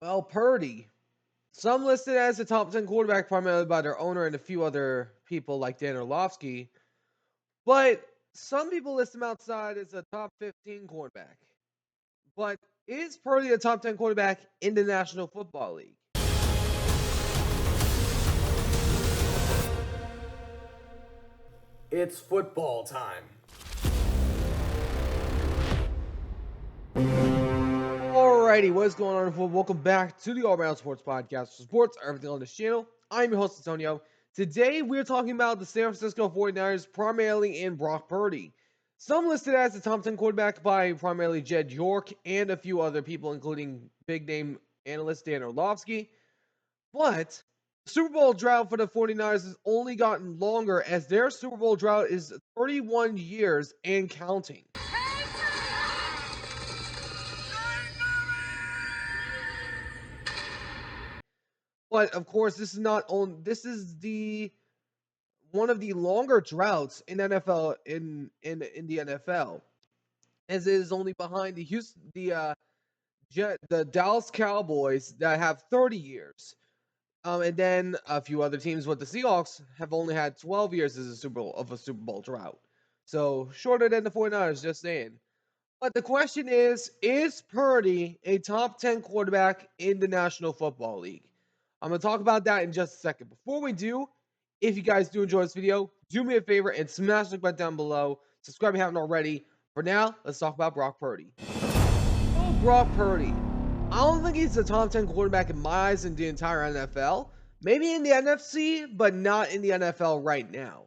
Well, Purdy. Some listed as a top 10 quarterback primarily by their owner and a few other people like Dan Orlovsky. But some people list him outside as a top 15 quarterback. But is Purdy a top 10 quarterback in the National Football League? It's football time. Alrighty, what is going on, everyone? Welcome back to the All Around Sports Podcast for sports, everything on this channel. I'm your host, Antonio. Today, we're talking about the San Francisco 49ers, primarily in Brock Purdy. Some listed as the top 10 quarterback by primarily Jed York and a few other people, including big name analyst Dan Orlovsky. But the Super Bowl drought for the 49ers has only gotten longer as their Super Bowl drought is 31 years and counting. But of course, this is not on. This is the one of the longer droughts in NFL in the NFL, as it is only behind the Dallas Cowboys that have 30 years, and then a few other teams. But the Seahawks have only had 12 years as a Super Bowl drought, so shorter than the 49ers. Just saying. But the question is Purdy a top 10 quarterback in the National Football League? I'm going to talk about that in just a second. Before we do, if you guys do enjoy this video, do me a favor and smash the like button down below. Subscribe if you haven't already. For now, let's talk about Brock Purdy. Oh, Brock Purdy. I don't think he's the top 10 quarterback in my eyes in the entire NFL. Maybe in the NFC, but not in the NFL right now.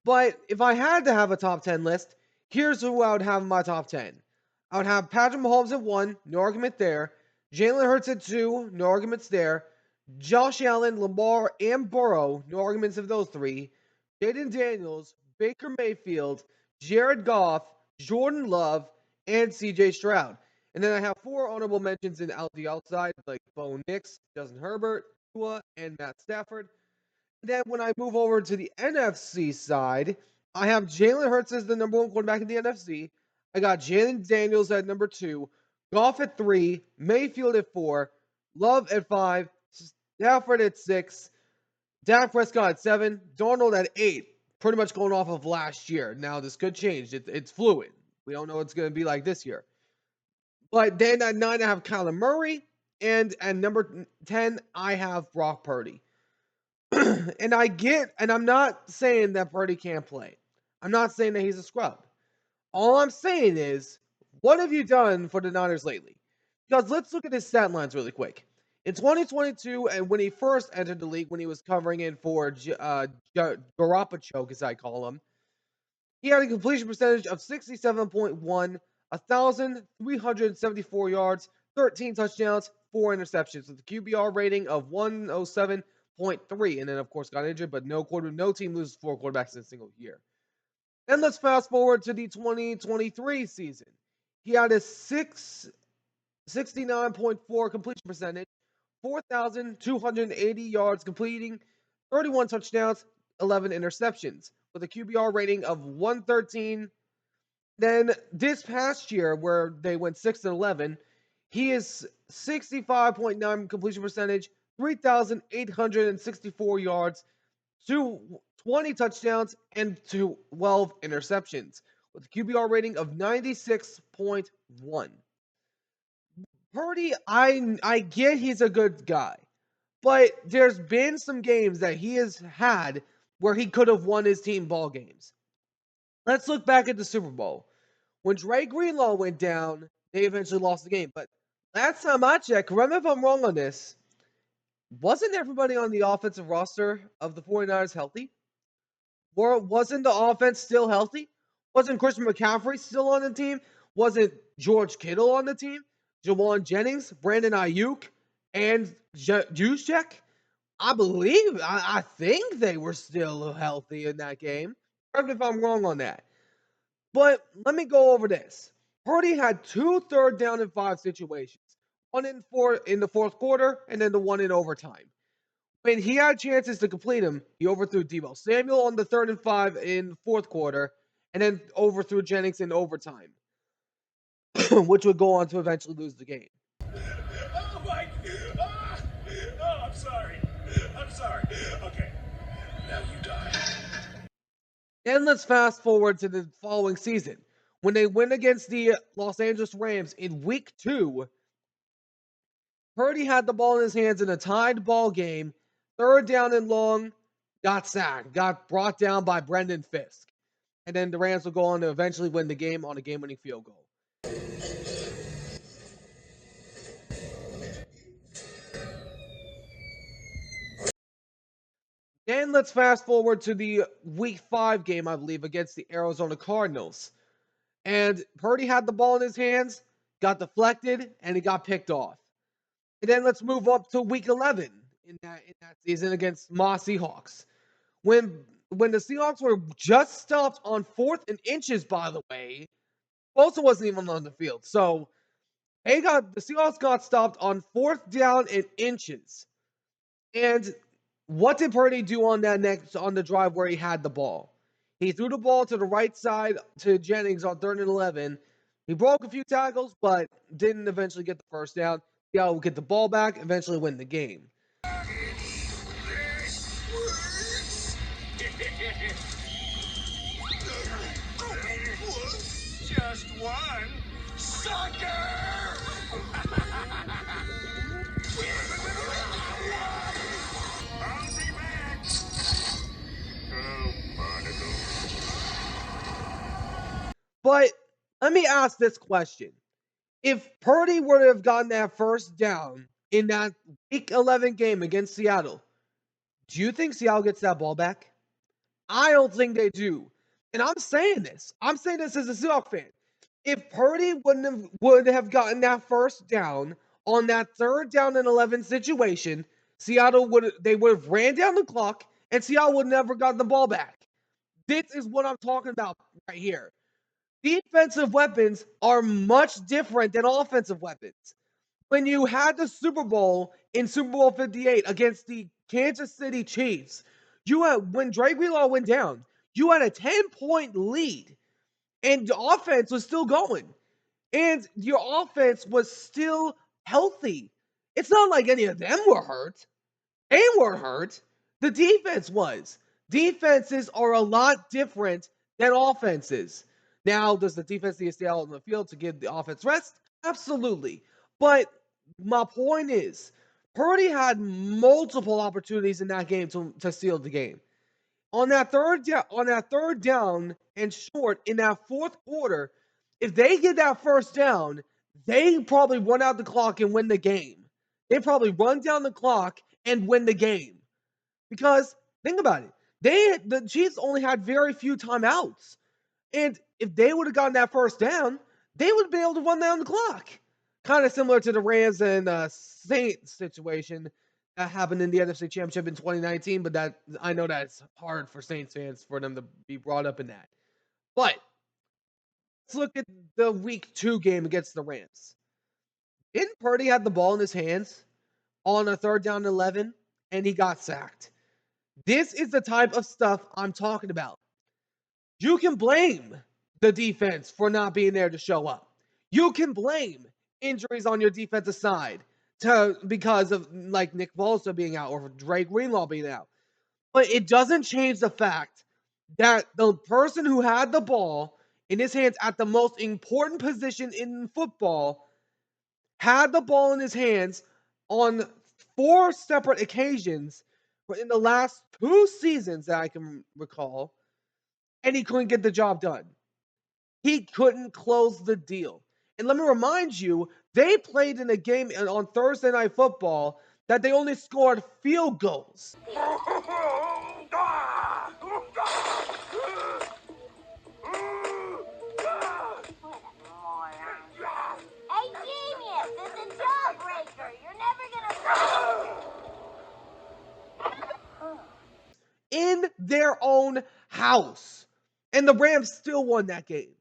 But if I had to have a top 10 list, here's who I would have in my top 10. I would have Patrick Mahomes at 1, no argument there. Jalen Hurts at 2, no arguments there. Josh Allen, Lamar, and Burrow, no arguments of those three. Jaden Daniels, Baker Mayfield, Jared Goff, Jordan Love, and CJ Stroud. And then I have 4 honorable mentions in the outside, like Bo Nix, Justin Herbert, Tua, and Matt Stafford. Then when I move over to the NFC side, I have Jalen Hurts as the number 1 quarterback in the NFC. I got Jalen Daniels at number 2, Goff at 3, Mayfield at 4, Love at 5, Stafford at 6, Dak Prescott at 7, Darnold at 8. Pretty much going off of last year. Now this could change. It's fluid. We don't know what it's going to be like this year. But then at 9 I have Kyler Murray, and at number 10 I have Brock Purdy. And I'm not saying that Purdy can't play. I'm not saying that he's a scrub. All I'm saying is, what have you done for the Niners lately? Because let's look at his stat lines really quick. In 2022, and when he first entered the league, when he was covering in for Garoppolo, as I call him, he had a completion percentage of 67.1, 1,374 yards, 13 touchdowns, 4 interceptions, with a QBR rating of 107.3, and then of course got injured, but no team loses 4 quarterbacks in a single year. Then let's fast forward to the 2023 season. He had a 69.4 completion percentage, 4,280 yards completing, 31 touchdowns, 11 interceptions, with a QBR rating of 113. Then this past year, where they went 6-11, he is 65.9 completion percentage, 3,864 yards, 20 touchdowns, and 12 interceptions, with a QBR rating of 96.1. Purdy, I get he's a good guy, but there's been some games that he has had where he could have won his team ball games. Let's look back at the Super Bowl. When Dre Greenlaw went down, they eventually lost the game. But last time I checked, correct me if I'm wrong on this, wasn't everybody on the offensive roster of the 49ers healthy? Or wasn't the offense still healthy? Wasn't Christian McCaffrey still on the team? Wasn't George Kittle on the team? Jawan Jennings, Brandon Ayuk, and Juszczyk? I think they were still healthy in that game. Correct me if I'm wrong on that. But let me go over this. Purdy had 2 third down and 5 situations. One in the fourth quarter, and then the one in overtime. When he had chances to complete them, he overthrew Deebo Samuel on the 3rd and 5 in fourth quarter, and then overthrew Jennings in overtime, which would go on to eventually lose the game. Oh Then let's fast forward to the following season. When they win against the Los Angeles Rams in week 2, Purdy had the ball in his hands in a tied ball game, third down and long, got sacked, got brought down by Brendan Fisk. And then the Rams will go on to eventually win the game on a game-winning field goal. Then let's fast forward to the week 5 game, I believe, against the Arizona Cardinals. And Purdy had the ball in his hands, got deflected, and he got picked off. And then let's move up to week 11 in that season against my Seahawks. When the Seahawks were just stopped on 4th and inches, by the way, Bosa wasn't even on the field. So the Seahawks got stopped on 4th down and inches. And what did Purdy do on the drive where he had the ball? He threw the ball to the right side to Jennings on 3rd and 11. He broke a few tackles, but didn't eventually get the first down. Seattle would get the ball back, eventually win the game. Just one sucker! I'll be back! But let me ask this question. If Purdy were to have gotten that first down in that week 11 game against Seattle, do you think Seattle gets that ball back? I don't think they do. And I'm saying this as a Seahawks fan. If Purdy would have gotten that first down on that 3rd down and 11 situation, Seattle would have ran down the clock and Seattle would never gotten the ball back. This is what I'm talking about right here. Defensive weapons are much different than offensive weapons. When you had the Super Bowl in Super Bowl 58 against the Kansas City Chiefs, when Dre Greenlaw went down, you had a 10-point lead, and the offense was still going, and your offense was still healthy. It's not like any of them were hurt. They weren't hurt. The defense was. Defenses are a lot different than offenses. Now, does the defense need to stay out on the field to give the offense rest? Absolutely. But my point is, Purdy had multiple opportunities in that game to steal the game. On that third down and short in that fourth quarter, if they get that first down, they probably run out the clock and win the game. They probably run down the clock and win the game. Because think about it. The Chiefs only had very few timeouts. And if they would have gotten that first down, they would have been able to run down the clock. Kind of similar to the Rams and Saints situation that happened in the NFC Championship in 2019, but that I know that's hard for Saints fans for them to be brought up in that. But let's look at the week 2 game against the Rams. Didn't Purdy have the ball in his hands on a 3rd down and 11 and he got sacked? This is the type of stuff I'm talking about. You can blame the defense for not being there to show up. You can blame injuries on your defensive side because of like Nick Bosa being out or Dre Greenlaw being out. But it doesn't change the fact that the person who had the ball in his hands at the most important position in football had the ball in his hands on 4 separate occasions in the last 2 seasons that I can recall, and he couldn't get the job done. He couldn't close the deal. And let me remind you, they played in a game on Thursday Night Football that they only scored field goals. Hey, genius! It's a jawbreaker! You're never gonna... In their own house. And the Rams still won that game.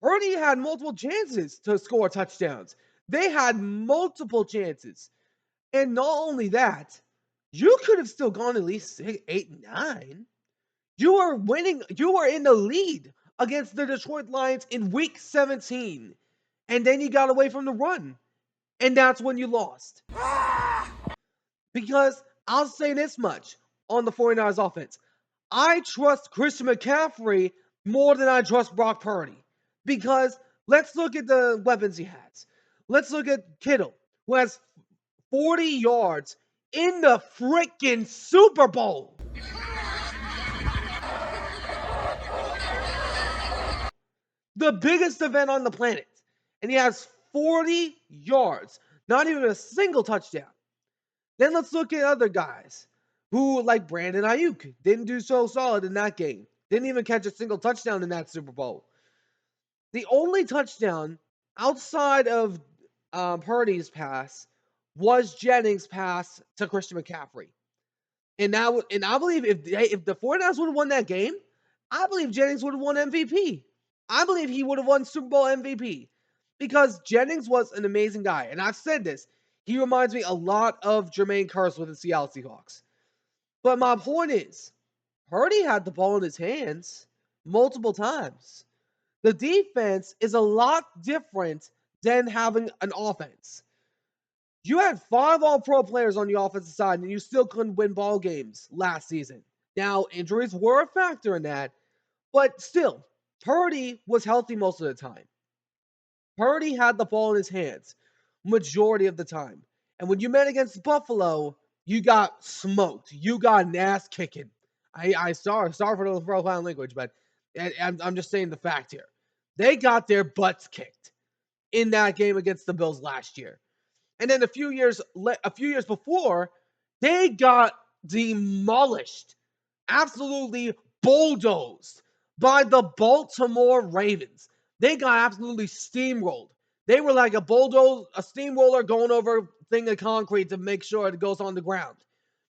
Purdy had multiple chances to score touchdowns. They had multiple chances. And not only that, you could have still gone at least 6, 8, 9. You were winning. You were in the lead against the Detroit Lions in week 17. And then you got away from the run. And that's when you lost. Because I'll say this much on the 49ers offense. I trust Christian McCaffrey more than I trust Brock Purdy. Because let's look at the weapons he has. Let's look at Kittle, who has 40 yards in the freaking Super Bowl. The biggest event on the planet. And he has 40 yards, not even a single touchdown. Then let's look at other guys who, like Brandon Ayuk, didn't do so solid in that game. Didn't even catch a single touchdown in that Super Bowl. The only touchdown outside of Purdy's pass was Jennings' pass to Christian McCaffrey. And I believe if the 49ers would have won that game, I believe Jennings would have won MVP. I believe he would have won Super Bowl MVP because Jennings was an amazing guy. And I've said this. He reminds me a lot of Jermaine Kearse with the Seattle Seahawks. But my point is, Purdy had the ball in his hands multiple times. The defense is a lot different than having an offense. You had 5 all-pro players on the offensive side, and you still couldn't win ball games last season. Now, injuries were a factor in that, but still, Purdy was healthy most of the time. Purdy had the ball in his hands majority of the time. And when you met against Buffalo, you got smoked. You got an ass kicking. Sorry for the profile language, but I'm just saying the fact here. They got their butts kicked in that game against the Bills last year. And then a few years before, they got demolished, absolutely bulldozed by the Baltimore Ravens. They got absolutely steamrolled. They were like a steamroller going over a thing of concrete to make sure it goes on the ground.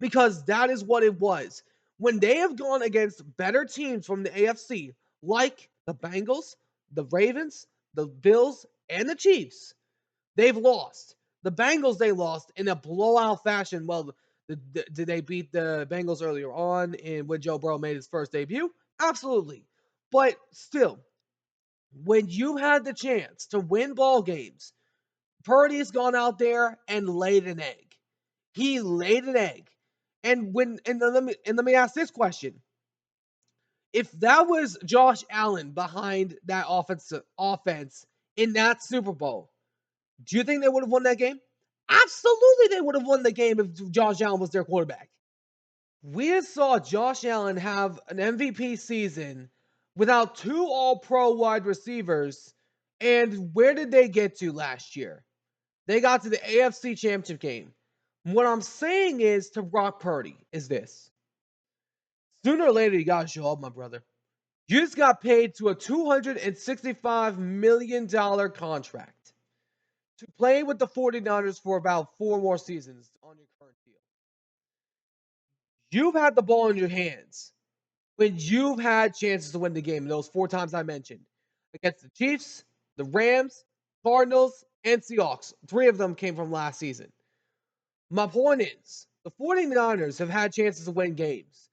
Because that is what it was. When they have gone against better teams from the AFC, like the Bengals, the Ravens, the Bills, and the Chiefs, they've lost. The Bengals, they lost in a blowout fashion. Well, did they beat the Bengals earlier on when Joe Burrow made his first debut? Absolutely. But still, when you had the chance to win ball games, Purdy's gone out there and laid an egg. He laid an egg. Let me ask this question. If that was Josh Allen behind that offense in that Super Bowl, do you think they would have won that game? Absolutely, they would have won the game if Josh Allen was their quarterback. We saw Josh Allen have an MVP season without 2 all pro wide receivers. And where did they get to last year? They got to the AFC Championship game. What I'm saying is to Brock Purdy is this. Sooner or later, you got to show up, my brother. You just got paid to a $265 million contract to play with the 49ers for about 4 more seasons on your current deal. You've had the ball in your hands when you've had chances to win the game, those 4 times I mentioned, against the Chiefs, the Rams, Cardinals, and Seahawks. 3 of them came from last season. My point is, the 49ers have had chances to win games.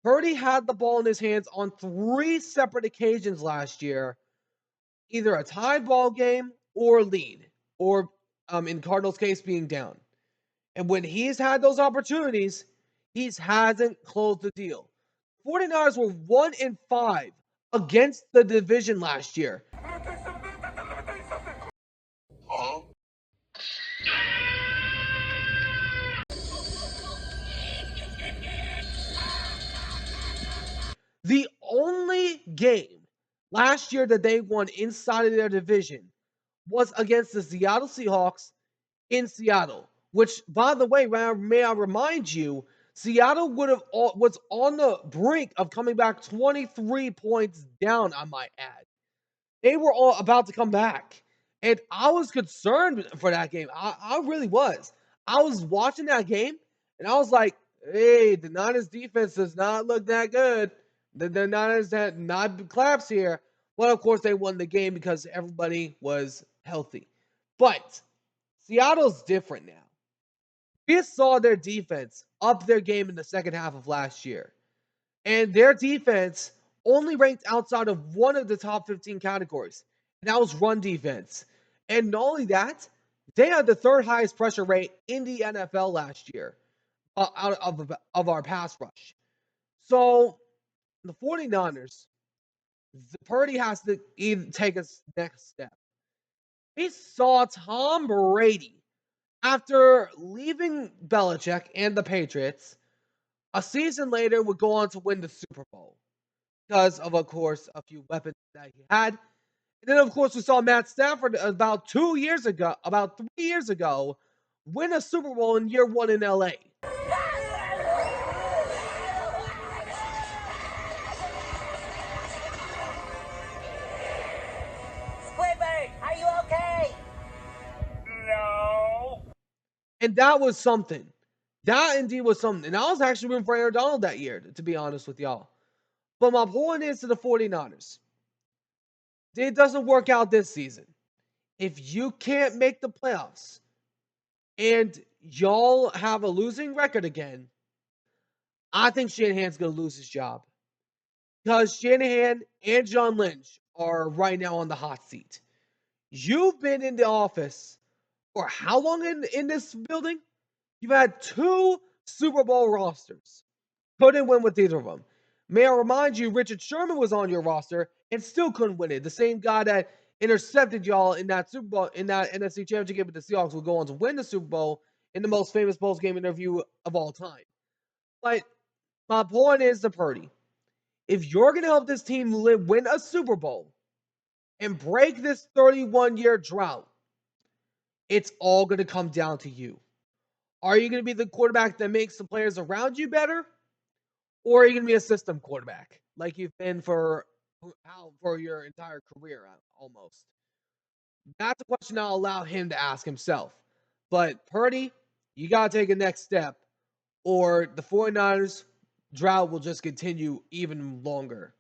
Purdy had the ball in his hands on 3 separate occasions last year, either a tied ball game or a lead, or in Cardinals' case, being down. And when he's had those opportunities, he hasn't closed the deal. 49ers were 1-5 against the division last year. The only game last year that they won inside of their division was against the Seattle Seahawks in Seattle, which, by the way, may I remind you, Seattle was on the brink of coming back 23 points down, I might add. They were all about to come back. And I was concerned for that game. I really was. I was watching that game and I was like, hey, the Niners defense does not look that good. The Niners had not collapsed here. Well, of course, they won the game because everybody was healthy. But Seattle's different now. We saw their defense up their game in the second half of last year. And their defense only ranked outside of one of the top 15 categories, and that was run defense. And not only that, they had the 3rd highest pressure rate in the NFL last year out of our pass rush. So The 49ers, Purdy has to even take a next step. We saw Tom Brady, after leaving Belichick and the Patriots, a season later would go on to win the Super Bowl because of course, a few weapons that he had. And then, of course, we saw Matt Stafford about 3 years ago, win a Super Bowl in year one in LA. Squidward, are you okay? No. And that was something. That indeed was something. And I was actually rooting for Aaron Donald that year, to be honest with y'all. But my point is to the 49ers. It doesn't work out this season. If you can't make the playoffs and y'all have a losing record again, I think Shanahan's going to lose his job. Because Shanahan and John Lynch are right now on the hot seat. You've been in the office for how long in this building? You've had 2 Super Bowl rosters. Couldn't win with either of them. May I remind you, Richard Sherman was on your roster and still couldn't win it. The same guy that intercepted y'all in that Super Bowl, in that NFC Championship game with the Seahawks, will go on to win the Super Bowl in the most famous post-game interview of all time. But my point is to Purdy. If you're going to help this team win a Super Bowl and break this 31-year drought, it's all going to come down to you. Are you going to be the quarterback that makes the players around you better? Or are you going to be a system quarterback like you've been for your entire career almost? That's a question I'll allow him to ask himself. But Purdy, you got to take a next step, or the 49ers drought will just continue even longer.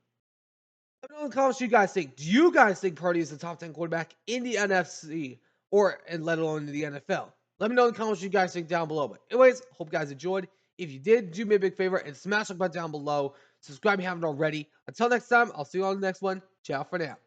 Let me know in the comments what you guys think. Do you guys think Purdy is the top 10 quarterback in the NFC and let alone in the NFL? Let me know in the comments what you guys think down below. But anyways, hope you guys enjoyed. If you did, do me a big favor and smash the button down below. Subscribe if you haven't already. Until next time, I'll see you on the next one. Ciao for now.